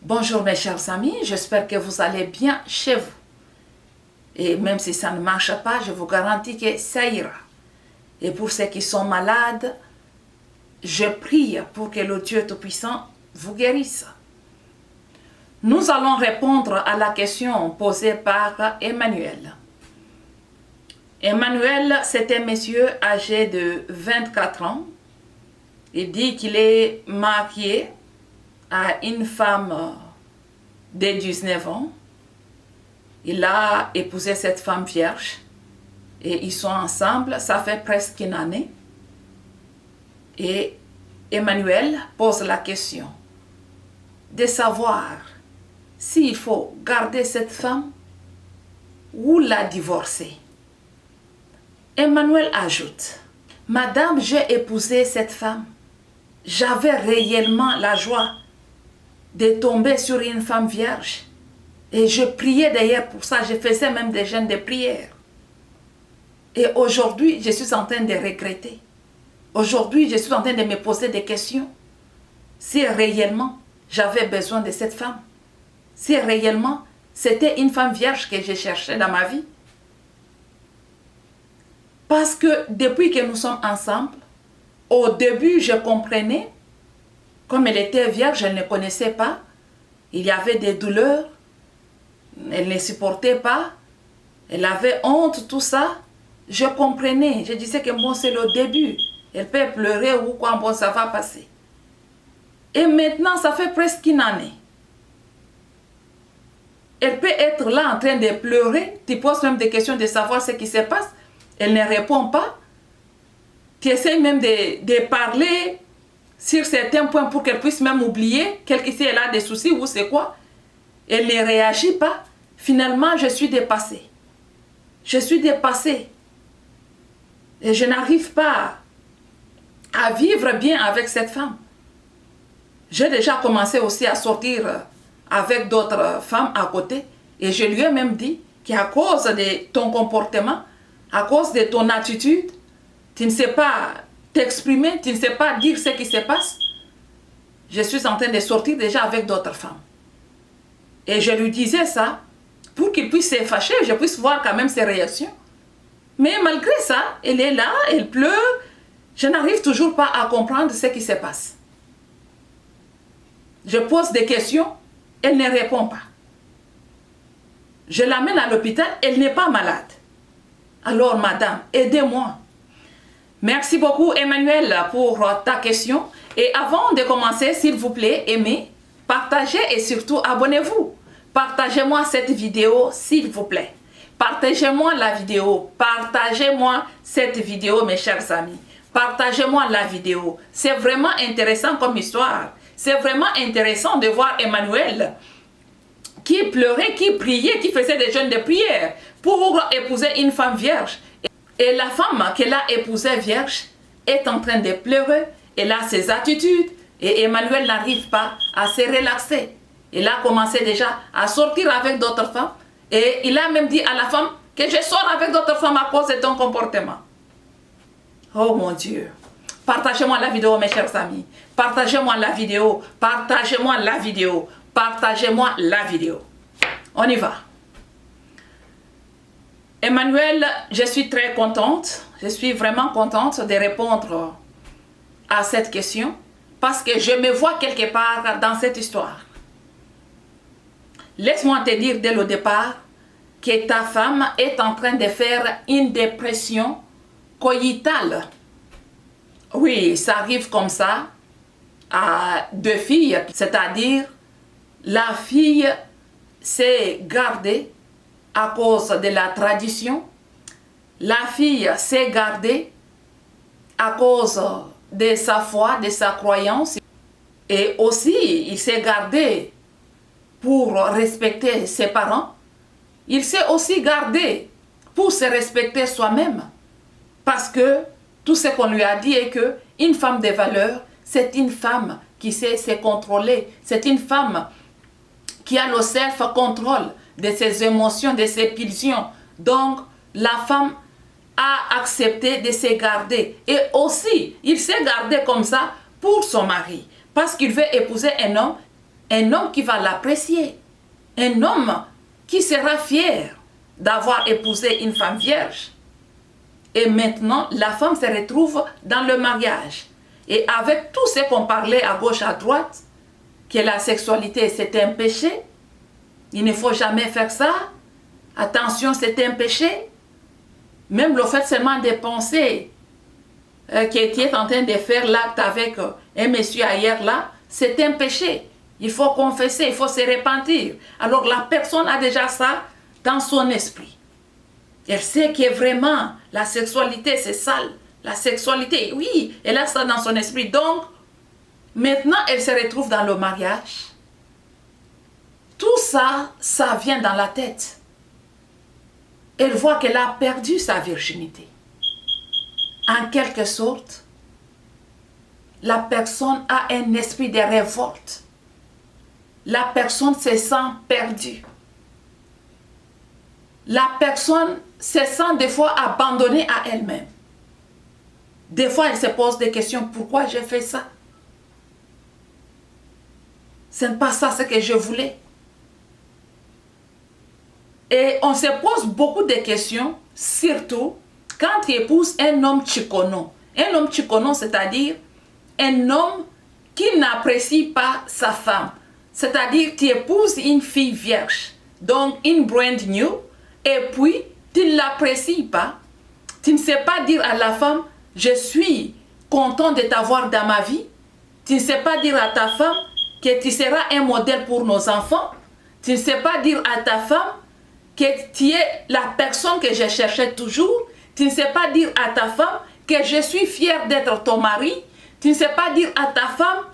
Bonjour mes chers amis, j'espère que vous allez bien chez vous. Et même si ça ne marche pas, je vous garantis que ça ira. Et pour ceux qui sont malades, je prie pour que le Dieu Tout-Puissant vous guérisse. Nous allons répondre à la question posée par Emmanuel. Emmanuel, c'est un monsieur âgé de 24 ans. Il dit qu'il est marié à une femme de 19 ans. Il a épousé cette femme vierge et ils sont ensemble, ça fait presque une année. Et Emmanuel pose la question de savoir s'il faut garder cette femme ou la divorcer. Emmanuel ajoute, « Madame, j'ai épousé cette femme. J'avais réellement la joie de tomber sur une femme vierge. Et je priais d'ailleurs pour ça, je faisais même des jeûnes de prière. Et aujourd'hui, je suis en train de regretter. Aujourd'hui, je suis en train de me poser des questions. Si réellement j'avais besoin de cette femme, si réellement c'était une femme vierge que je cherchais dans ma vie. Parce que depuis que nous sommes ensemble, au début, je comprenais, comme elle était vierge, elle ne connaissait pas, il y avait des douleurs, elle ne supportait pas, elle avait honte, tout ça. Je comprenais, je disais que bon, c'est le début, elle peut pleurer ou quoi, bon, ça va passer. Et maintenant, ça fait presque une année. Elle peut être là en train de pleurer, tu poses même des questions de savoir ce qui se passe, elle ne répond pas. Tu essaies même de parler sur certains points pour qu'elle puisse même oublier, si elle a des soucis ou c'est quoi. Elle ne réagit pas. Finalement, je suis dépassée. Je suis dépassée. Et je n'arrive pas à vivre bien avec cette femme. J'ai déjà commencé aussi à sortir avec d'autres femmes à côté. Et je lui ai même dit qu'à cause de ton comportement, à cause de ton attitude, tu ne sais pas t'exprimer, tu ne sais pas dire ce qui se passe. Je suis en train de sortir déjà avec d'autres femmes. Et je lui disais ça pour qu'il puisse se fâcher, je puisse voir quand même ses réactions. Mais malgré ça, elle est là, elle pleure. Je n'arrive toujours pas à comprendre ce qui se passe. Je pose des questions, elle ne répond pas. Je l'amène à l'hôpital, elle n'est pas malade. Alors madame, aidez-moi. Merci beaucoup Emmanuel pour ta question. Et avant de commencer, s'il vous plaît, aimez, partagez et surtout abonnez-vous. Partagez-moi cette vidéo s'il vous plaît. Partagez-moi la vidéo. Partagez-moi cette vidéo mes chers amis. Partagez-moi la vidéo. C'est vraiment intéressant comme histoire. C'est vraiment intéressant de voir Emmanuel qui pleurait, qui priait, qui faisait des jeûnes de prière pour épouser une femme vierge. Et la femme qu'elle a épousée vierge est en train de pleurer, elle a ses attitudes et Emmanuel n'arrive pas à se relaxer. Il a commencé déjà à sortir avec d'autres femmes et il a même dit à la femme que je sors avec d'autres femmes à cause de ton comportement. Oh mon Dieu! Partagez-moi la vidéo mes chers amis. Partagez-moi la vidéo. Partagez-moi la vidéo. Partagez-moi la vidéo. On y va. Emmanuel, je suis très contente, je suis vraiment contente de répondre à cette question parce que je me vois quelque part dans cette histoire. Laisse-moi te dire dès le départ que ta femme est en train de faire une dépression coïtale. Oui, ça arrive comme ça à deux filles, c'est-à-dire la fille s'est gardée à cause de la tradition, la fille s'est gardée à cause de sa foi, de sa croyance, et aussi il s'est gardé pour respecter ses parents, il s'est aussi gardé pour se respecter soi-même, parce que tout ce qu'on lui a dit est que une femme de valeur, c'est une femme qui sait se contrôler, c'est une femme qui a le self-control de ses émotions, de ses pulsions. Donc, la femme a accepté de se garder. Et aussi, il s'est gardé comme ça pour son mari. Parce qu'il veut épouser un homme un homme qui va l'apprécier, un homme qui sera fier d'avoir épousé une femme vierge. Et maintenant, la femme se retrouve dans le mariage. Et avec tout ce qu'on parlait à gauche, à droite, que la sexualité c'est un péché, il ne faut jamais faire ça, attention c'est un péché, même le fait seulement de penser que tu es en train de faire l'acte avec un monsieur ailleurs là, c'est un péché. Il faut confesser, il faut se repentir. Alors la personne a déjà ça dans son esprit. Elle sait que vraiment la sexualité c'est sale. La sexualité, oui, elle a ça dans son esprit. Donc, maintenant elle se retrouve dans le mariage. Tout ça, ça vient dans la tête. Elle voit qu'elle a perdu sa virginité. En quelque sorte, la personne a un esprit de révolte. La personne se sent perdue. La personne se sent des fois abandonnée à elle-même. Des fois, elle se pose des questions. Pourquoi j'ai fait ça? Ce n'est pas ça ce que je voulais. Et on se pose beaucoup de questions, surtout quand tu épouses un homme chikono. Un homme chikono, c'est-à-dire un homme qui n'apprécie pas sa femme. C'est-à-dire tu épouses une fille vierge, donc une brand new, et puis tu ne l'apprécies pas. Tu ne sais pas dire à la femme, je suis content de t'avoir dans ma vie. Tu ne sais pas dire à ta femme que tu seras un modèle pour nos enfants. Tu ne sais pas dire à ta femme que tu es la personne que je cherchais toujours. Tu ne sais pas dire à ta femme que je suis fière d'être ton mari. Tu ne sais pas dire à ta femme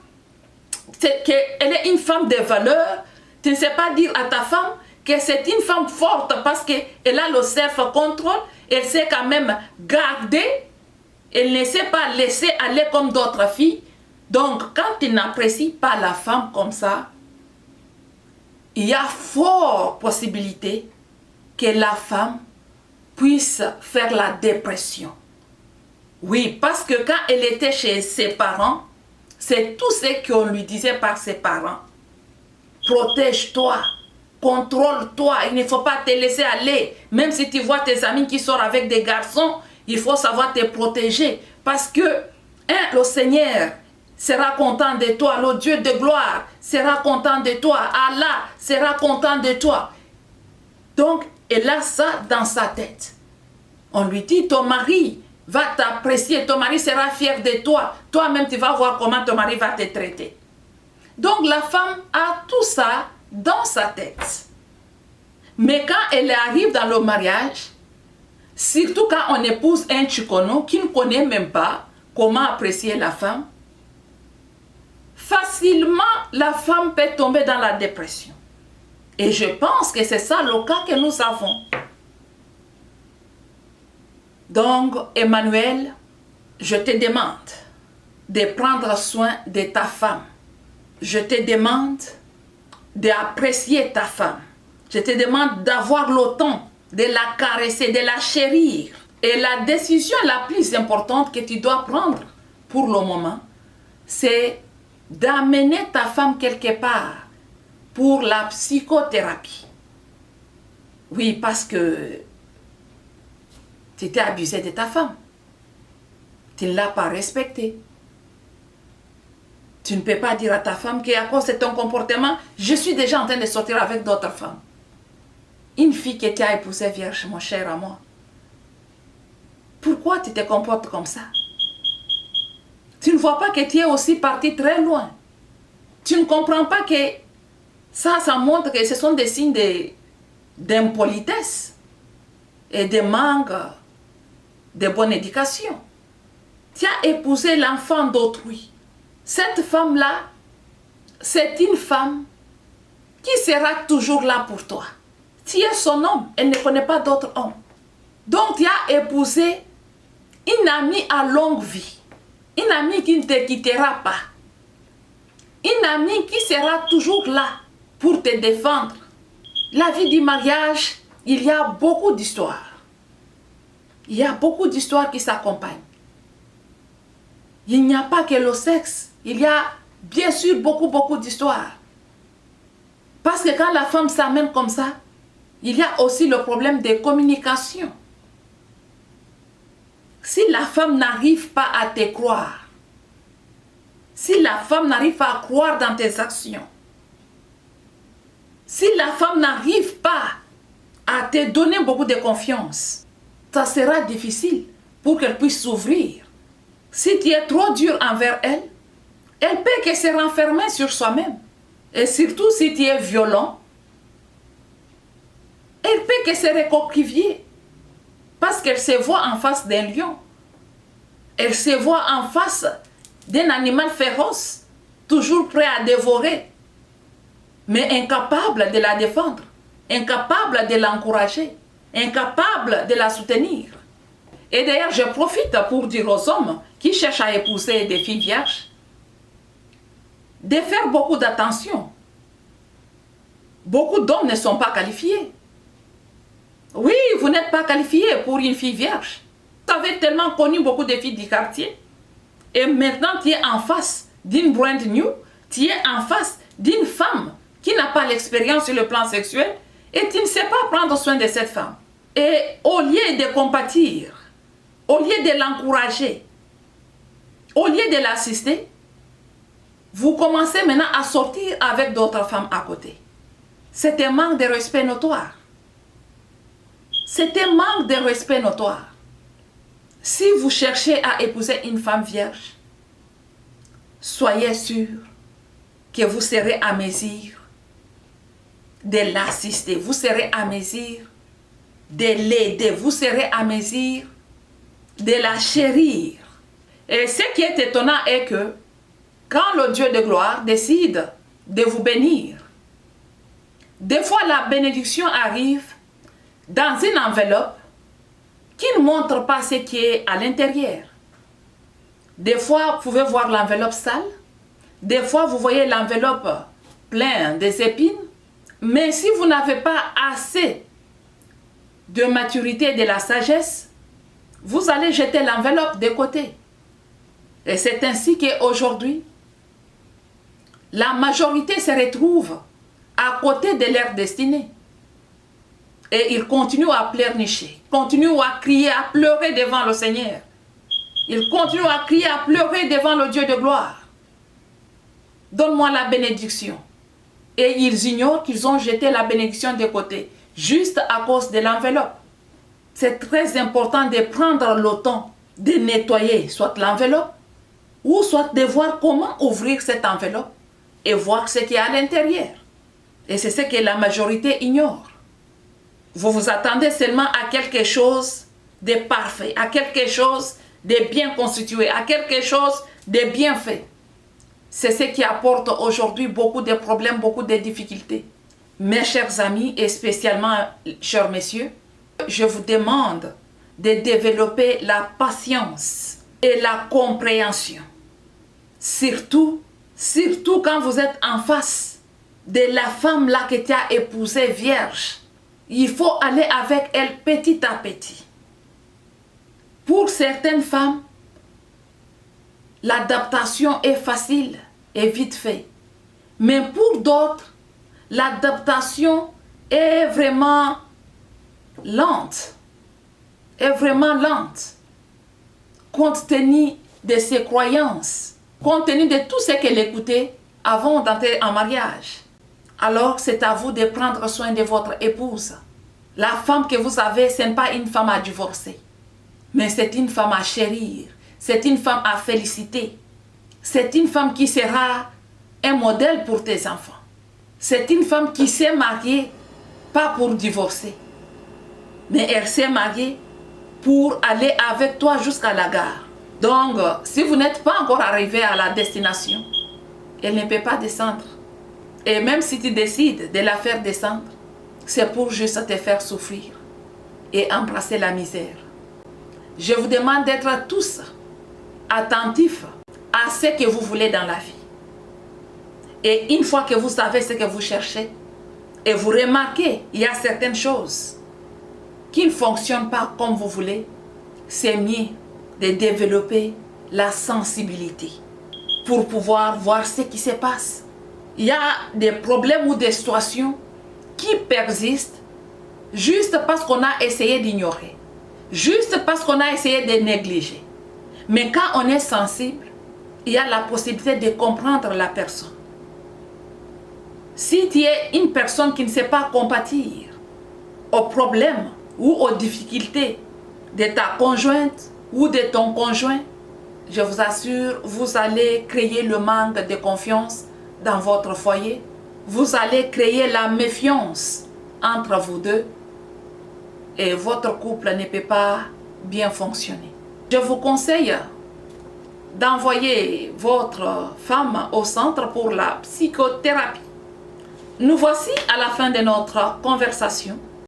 qu'elle est une femme de valeur. Tu ne sais pas dire à ta femme que c'est une femme forte parce qu'elle a le self-control. Elle sait quand même garder. Elle ne sait pas laisser aller comme d'autres filles. Donc, quand tu n'apprécies pas la femme comme ça, il y a fort possibilité que la femme puisse faire la dépression. Oui, parce que quand elle était chez ses parents, c'est tout ce qu'on lui disait par ses parents. Protège-toi, contrôle-toi, il ne faut pas te laisser aller. Même si tu vois tes amis qui sortent avec des garçons, il faut savoir te protéger. Parce que, le Seigneur sera content de toi, le Dieu de gloire sera content de toi, Allah sera content de toi. Donc, elle a ça dans sa tête. On lui dit, ton mari va t'apprécier, ton mari sera fier de toi. Toi-même, tu vas voir comment ton mari va te traiter. Donc, la femme a tout ça dans sa tête. Mais quand elle arrive dans le mariage, surtout quand on épouse un chikono qui ne connaît même pas comment apprécier la femme, facilement, la femme peut tomber dans la dépression. Et je pense que c'est ça le cas que nous avons. Donc, Emmanuel, je te demande de prendre soin de ta femme. Je te demande d'apprécier ta femme. Je te demande d'avoir le temps de la caresser, de la chérir. Et la décision la plus importante que tu dois prendre pour le moment, c'est d'amener ta femme quelque part pour la psychothérapie. Oui, parce que tu t'es abusé de ta femme. Tu ne l'as pas respectée. Tu ne peux pas dire à ta femme qu'à cause de ton comportement, je suis déjà en train de sortir avec d'autres femmes. Une fille que tu as épousée vierge, mon cher à moi. Pourquoi tu te comportes comme ça? Tu ne vois pas que tu es aussi parti très loin. Tu ne comprends pas que ça montre que ce sont des signes d'impolitesse et de manque de bonne éducation. Tu as épousé l'enfant d'autrui. Cette femme-là, c'est une femme qui sera toujours là pour toi. Tu es son homme, elle ne connaît pas d'autre homme. Donc tu as épousé une amie à longue vie. Une amie qui ne te quittera pas. Une amie qui sera toujours là pour te défendre. La vie du mariage, il y a beaucoup d'histoires. Il y a beaucoup d'histoires qui s'accompagnent. Il n'y a pas que le sexe. Il y a bien sûr beaucoup d'histoires. Parce que quand la femme s'amène comme ça, il y a aussi le problème des communications. Si la femme n'arrive pas à te croire, si la femme n'arrive pas à croire dans tes actions, si la femme n'arrive pas à te donner beaucoup de confiance, ça sera difficile pour qu'elle puisse s'ouvrir. Si tu es trop dur envers elle, elle peut que se renfermer sur soi-même. Et surtout si tu es violent, elle peut que se recroqueviller. Parce qu'elle se voit en face d'un lion. Elle se voit en face d'un animal féroce, toujours prêt à dévorer, mais incapable de la défendre, incapable de l'encourager, incapable de la soutenir. Et d'ailleurs, je profite pour dire aux hommes qui cherchent à épouser des filles vierges de faire beaucoup d'attention. Beaucoup d'hommes ne sont pas qualifiés. Oui, vous n'êtes pas qualifié pour une fille vierge. Vous avez tellement connu beaucoup de filles du quartier. Et maintenant, tu es en face d'une brand new. Tu es en face d'une femme qui n'a pas l'expérience sur le plan sexuel. Et tu ne sais pas prendre soin de cette femme. Et au lieu de compatir, au lieu de l'encourager, au lieu de l'assister, vous commencez maintenant à sortir avec d'autres femmes à côté. C'est un manque de respect notoire. C'est un manque de respect notoire. Si vous cherchez à épouser une femme vierge, soyez sûr que vous serez à mesure de l'assister. Vous serez à mesure de l'aider. Vous serez à mesure de la chérir. Et ce qui est étonnant est que quand le Dieu de gloire décide de vous bénir, des fois la bénédiction arrive dans une enveloppe qui ne montre pas ce qui est à l'intérieur. Des fois, vous pouvez voir l'enveloppe sale. Des fois, vous voyez l'enveloppe pleine des épines. Mais si vous n'avez pas assez de maturité et de la sagesse, vous allez jeter l'enveloppe de côté. Et c'est ainsi qu'aujourd'hui, la majorité se retrouve à côté de leur destinée. Et ils continuent à pleurnicher, continuent à crier, à pleurer devant le Seigneur. Ils continuent à crier, à pleurer devant le Dieu de gloire. Donne-moi la bénédiction. Et ils ignorent qu'ils ont jeté la bénédiction de côté, juste à cause de l'enveloppe. C'est très important de prendre le temps de nettoyer soit l'enveloppe, ou soit de voir comment ouvrir cette enveloppe et voir ce qu'il y a à l'intérieur. Et c'est ce que la majorité ignore. Vous vous attendez seulement à quelque chose de parfait, à quelque chose de bien constitué, à quelque chose de bien fait. C'est ce qui apporte aujourd'hui beaucoup de problèmes, beaucoup de difficultés. Mes chers amis, et spécialement, chers messieurs, je vous demande de développer la patience et la compréhension. Surtout quand vous êtes en face de la femme là que tu as épousée vierge. Il faut aller avec elle petit à petit. Pour certaines femmes, l'adaptation est facile et vite fait. Mais pour d'autres, l'adaptation est vraiment lente. Compte tenu de ses croyances, compte tenu de tout ce qu'elle écoutait avant d'entrer en mariage. Alors, c'est à vous de prendre soin de votre épouse. La femme que vous avez, ce n'est pas une femme à divorcer. Mais c'est une femme à chérir. C'est une femme à féliciter. C'est une femme qui sera un modèle pour tes enfants. C'est une femme qui s'est mariée, pas pour divorcer. Mais elle s'est mariée pour aller avec toi jusqu'à la gare. Donc, si vous n'êtes pas encore arrivé à la destination, elle ne peut pas descendre. Et même si tu décides de la faire descendre, c'est pour juste te faire souffrir et embrasser la misère. Je vous demande d'être tous attentifs à ce que vous voulez dans la vie. Et une fois que vous savez ce que vous cherchez, et vous remarquez, il y a certaines choses qui ne fonctionnent pas comme vous voulez, c'est mieux de développer la sensibilité pour pouvoir voir ce qui se passe il y a des problèmes ou des situations qui persistent juste parce qu'on a essayé d'ignorer, juste parce qu'on a essayé de négliger. Mais quand on est sensible, il y a la possibilité de comprendre la personne. Si tu es une personne qui ne sait pas compatir aux problèmes ou aux difficultés de ta conjointe ou de ton conjoint, je vous assure, vous allez créer le manque de confiance dans votre foyer. Vous allez créer la méfiance entre vous deux et votre couple ne peut pas bien fonctionner. Je vous conseille d'envoyer votre femme au centre pour la psychothérapie. Nous voici à la fin de notre conversation.